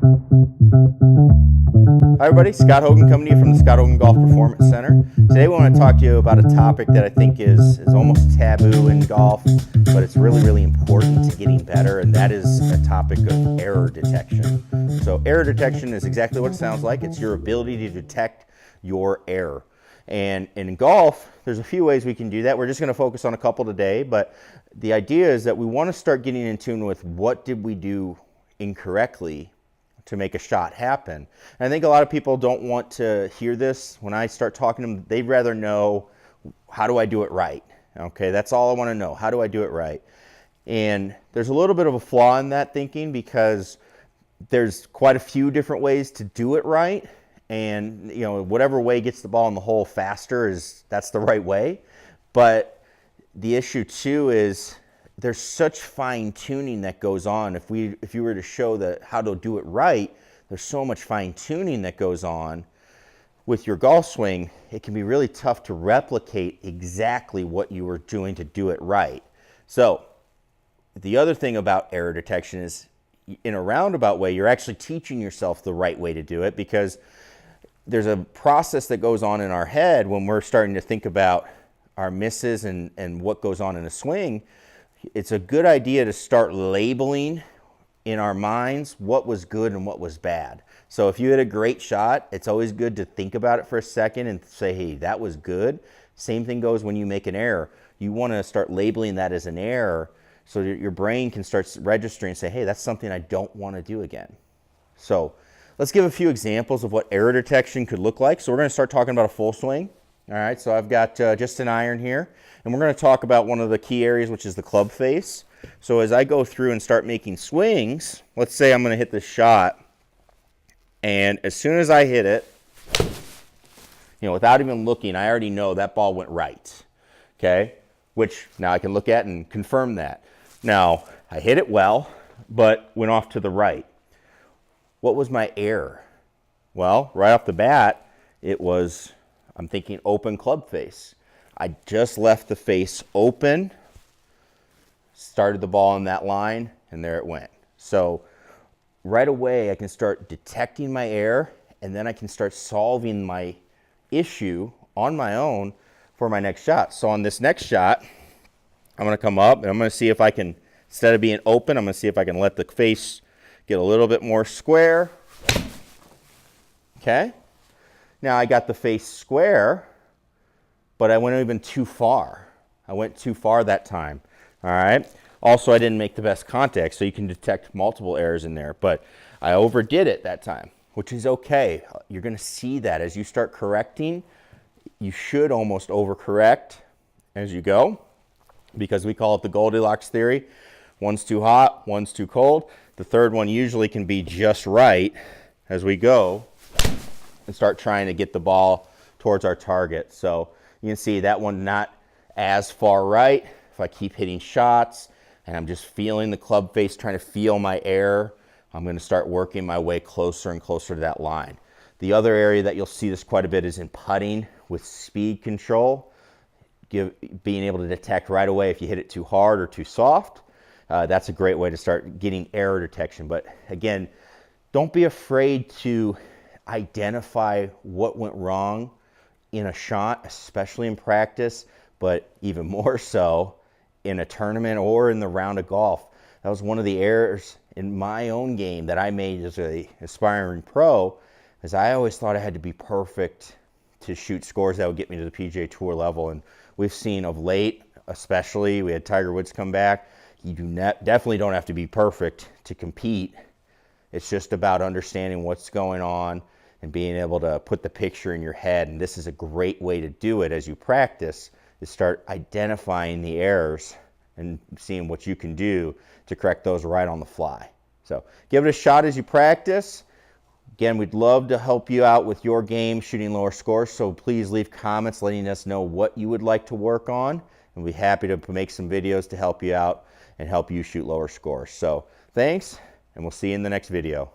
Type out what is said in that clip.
Hi everybody, Scott Hogan coming to you from the Scott Hogan Golf Performance Center. Today we want to talk to you about a topic that I think is almost taboo in golf, but it's really important to getting better, and that is a topic of error detection. So error detection is exactly what it sounds like. It's your ability to detect your error. And in golf, there's a few ways we can do that. We're just going to focus on a couple today, but the idea is that we want to start getting in tune with what did we do incorrectly to make a shot happen. And I think a lot of people don't want to hear this. When I start talking to them, they'd rather know, how do I do it right? Okay, that's all I want to know. How do I do it right? And there's a little bit of a flaw in that thinking, because there's quite a few different ways to do it right. And you know, whatever way gets the ball in the hole faster, that's the right way. But the issue too is there's such fine tuning that goes on. If you were to show how to do it right, there's so much fine tuning that goes on with your golf swing. It can be really tough to replicate exactly what you were doing to do it right. So the other thing about error detection is, in a roundabout way, you're actually teaching yourself the right way to do it, because there's a process that goes on in our head when we're starting to think about our misses and what goes on in a swing. It's a good idea to start labeling in our minds what was good and what was bad. So if you hit a great shot, it's always good to think about it for a second and say, hey, that was good. Same thing goes when you make an error. You want to start labeling that as an error so that your brain can start registering and say, hey, that's something I don't want to do again. So let's give a few examples of what error detection could look like. So we're going to start talking about a full swing. All right, so I've got just an iron here, and we're going to talk about one of the key areas, which is the club face. So as I go through and start making swings, let's say I'm going to hit this shot, and as soon as I hit it, without even looking, I already know that ball went right, okay? Which now I can look at and confirm that. Now, I hit it well, but went off to the right. What was my error? Well, right off the bat, I'm thinking open club face. I just left the face open, started the ball in that line, and there it went. So right away, I can start detecting my error, and then I can start solving my issue on my own for my next shot. So on this next shot, I'm going to come up, and I'm going to see if I can, instead of being open, I'm going to see if I can let the face get a little bit more square. Okay? Now I got the face square, but I went even too far. I went too far that time. All right? Also, I didn't make the best contact, so you can detect multiple errors in there, but I overdid it that time, which is okay. You're going to see that as you start correcting. You should almost overcorrect as you go, because we call it the Goldilocks theory. One's too hot, one's too cold. The third one usually can be just right as we go and start trying to get the ball towards our target. So you can see that one not as far right. If I keep hitting shots and I'm just feeling the club face, trying to feel my error, I'm going to start working my way closer and closer to that line. The other area that you'll see this quite a bit is in putting with speed control. Being able to detect right away if you hit it too hard or too soft. That's a great way to start getting error detection. But again, don't be afraid to identify what went wrong in a shot, especially in practice, but even more so in a tournament or in the round of golf. That was one of the errors in my own game that I made as an aspiring pro, is I always thought I had to be perfect to shoot scores that would get me to the PGA Tour level. And we've seen of late, especially, we had Tiger Woods come back. You definitely don't have to be perfect to compete. It's just about understanding what's going on and being able to put the picture in your head. And this is a great way to do it as you practice, is start identifying the errors and seeing what you can do to correct those right on the fly. So give it a shot as you practice. Again, we'd love to help you out with your game shooting lower scores, so please leave comments letting us know what you would like to work on, and we'll be happy to make some videos to help you out and help you shoot lower scores. So thanks, and we'll see you in the next video.